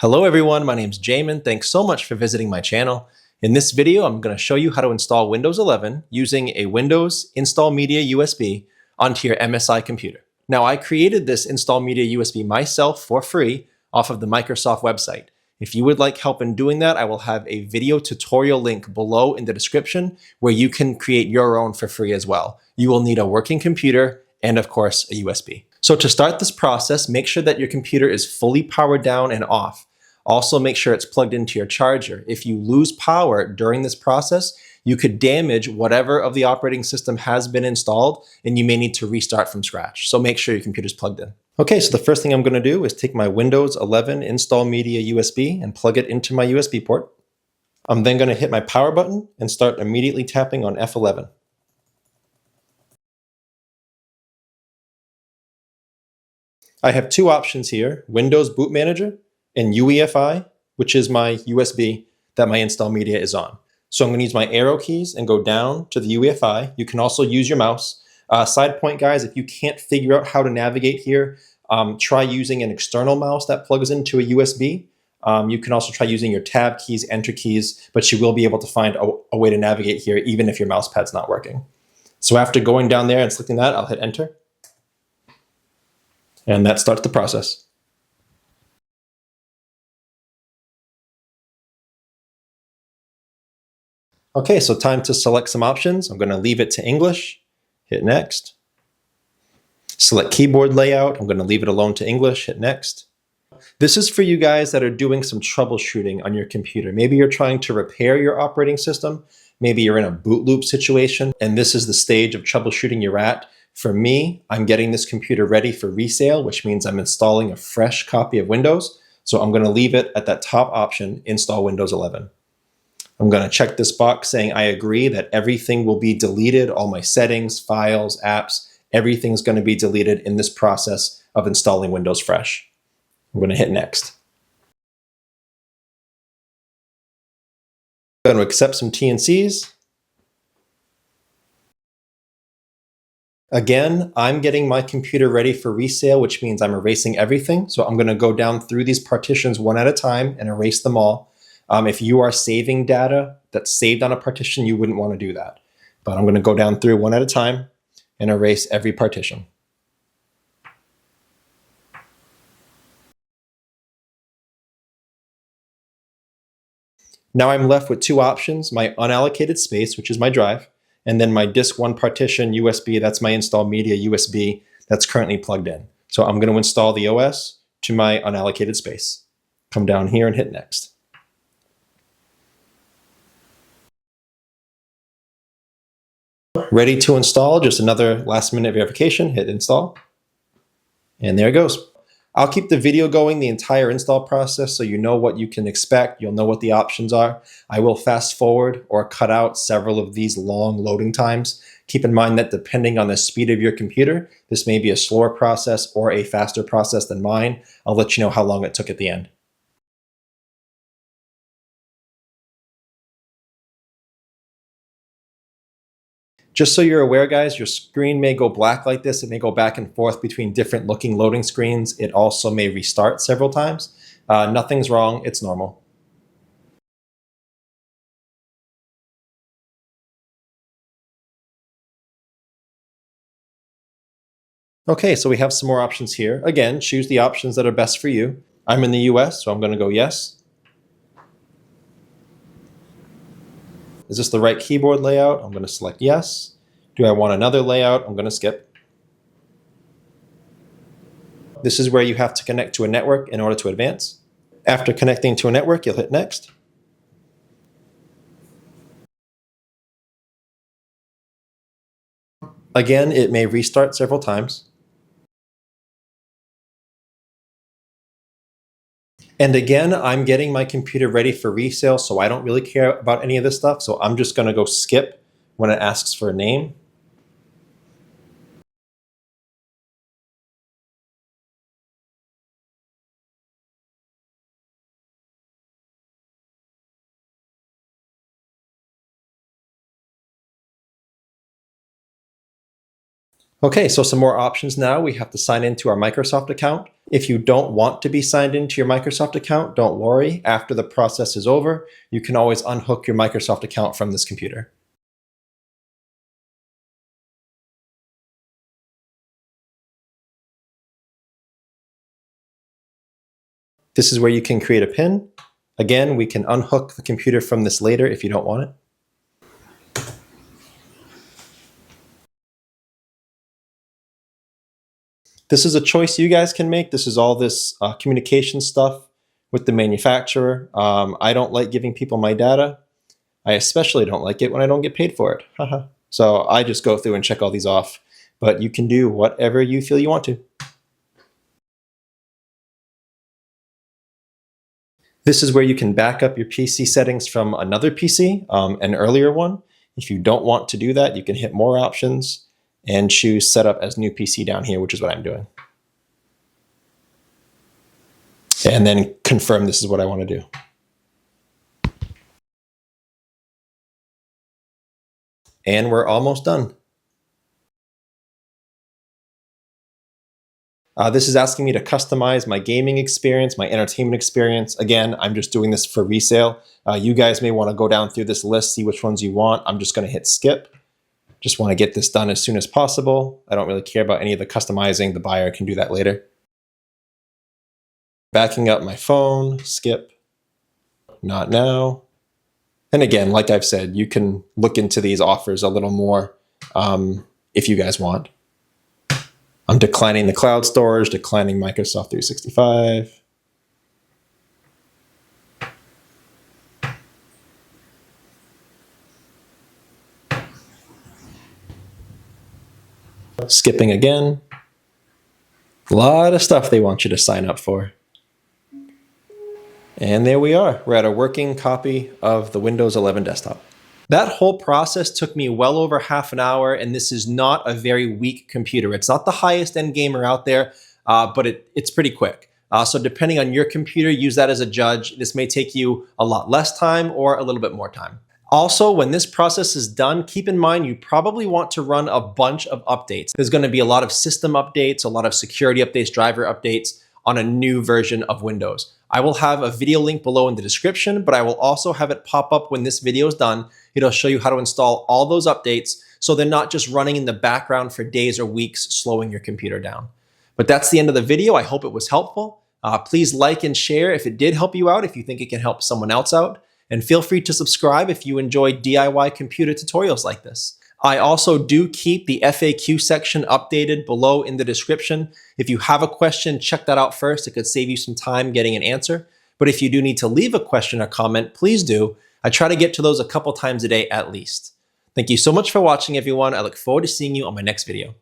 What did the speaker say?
Hello everyone, my name is Jamin. Thanks so much for visiting my channel. In this video, I'm going to show you how to install Windows 11 using a Windows Install Media USB onto your MSI computer. Now, I created this Install Media USB myself for free off of the Microsoft website. If you would like help in doing that, I will have a video tutorial link below in the description where you can create your own for free as well. You will need a working computer and of course a USB. So to start this process, make sure that your computer is fully powered down and off. Also make sure it's plugged into your charger. If you lose power during this process, you could damage whatever of the operating system has been installed and you may need to restart from scratch. So make sure your computer's plugged in. Okay, so the first thing I'm going to do is take my Windows 11 Install Media USB and plug it into my USB port. I'm then going to hit my power button and start immediately tapping on F11. I have two options here, Windows Boot Manager and UEFI, which is my USB that my install media is on. So I'm going to use my arrow keys and go down to the UEFI. You can also use your mouse. Side point, guys, if you can't figure out how to navigate here, try using an external mouse that plugs into a USB. You can also try using your tab keys, enter keys, but you will be able to find a way to navigate here even if your mouse pad's not working. So after going down there and selecting that, I'll hit enter. And that starts the process. Okay, so time to select some options. I'm going to leave it to English, hit next. Select keyboard layout. I'm going to leave it alone to English, hit next. This is for you guys that are doing some troubleshooting on your computer. Maybe you're trying to repair your operating system. Maybe you're in a boot loop situation, and this is the stage of troubleshooting you're at. For me, I'm getting this computer ready for resale, which means I'm installing a fresh copy of Windows. So I'm going to leave it at that top option, Install Windows 11. I'm going to check this box saying I agree that everything will be deleted, all my settings, files, apps, everything's going to be deleted in this process of installing Windows Fresh. I'm going to hit next. I'm going to accept some T&Cs. Again, I'm getting my computer ready for resale, which means I'm erasing everything. So I'm going to go down through these partitions one at a time and erase them all. If you are saving data that's saved on a partition, you wouldn't want to do that. But I'm going to go down through one at a time and erase every partition. Now I'm left with two options, my unallocated space, which is my drive, and then my disk 1 partition USB, that's my install media USB that's currently plugged in. So I'm going to install the OS to my unallocated space. Come down here and hit next. Ready to install, just another last minute verification, hit install. And there it goes. I'll keep the video going the entire install process so you know what you can expect. You'll know what the options are. I will fast forward or cut out several of these long loading times. Keep in mind that depending on the speed of your computer, this may be a slower process or a faster process than mine. I'll let you know how long it took at the end. Just so you're aware, guys, your screen may go black like this. It may go back and forth between different looking loading screens. It also may restart several times. Nothing's wrong. It's normal. Okay, so we have some more options here. Again, choose the options that are best for you. I'm in the US, so I'm going to go yes. Is this the right keyboard layout? I'm going to select yes. Do I want another layout? I'm going to skip. This is where you have to connect to a network in order to advance. After connecting to a network, you'll hit next. Again, it may restart several times. And again, I'm getting my computer ready for resale, so I don't really care about any of this stuff. So I'm just going to go skip when it asks for a name. Okay, so some more options now. We have to sign into our Microsoft account. If you don't want to be signed into your Microsoft account, don't worry. After the process is over, you can always unhook your Microsoft account from this computer. This is where you can create a PIN. Again, we can unhook the computer from this later if you don't want it. This is a choice you guys can make. This is all this communication stuff with the manufacturer. I don't like giving people my data. I especially don't like it when I don't get paid for it. So I just go through and check all these off. But you can do whatever you feel you want to. This is where you can back up your PC settings from another PC, an earlier one. If you don't want to do that, you can hit more options and choose setup as new PC down here, which is what I'm doing. And then confirm this is what I want to do. And we're almost done. This is asking me to customize my gaming experience, my entertainment experience. Again, I'm just doing this for resale. You guys may want to go down through this list, see which ones you want. I'm just going to hit skip. Just want to get this done as soon as possible. I don't really care about any of the customizing. The buyer can do that later. Backing up my phone, skip. Not now. And again, like I've said, you can look into these offers a little more if you guys want. I'm declining the cloud storage, declining Microsoft 365. Skipping again. A lot of stuff they want you to sign up for. And there we are. We're at a working copy of the Windows 11 desktop. That whole process took me well over half an hour, and this is not a very weak computer. It's not the highest end gamer out there, but it's pretty quick. So depending on your computer, use that as a judge. This may take you a lot less time or a little bit more time. Also, when this process is done, keep in mind you probably want to run a bunch of updates. There's going to be a lot of system updates, a lot of security updates, driver updates on a new version of Windows. I will have a video link below in the description, but I will also have it pop up when this video is done. It'll show you how to install all those updates so they're not just running in the background for days or weeks, slowing your computer down. But that's the end of the video. I hope it was helpful. Please like and share if it did help you out, if you think it can help someone else out. And feel free to subscribe if you enjoy DIY computer tutorials like this. I also do keep the FAQ section updated below in the description. If you have a question, check that out first. It could save you some time getting an answer. But if you do need to leave a question or comment, please do. I try to get to those a couple times a day at least. Thank you so much for watching, everyone. I look forward to seeing you on my next video.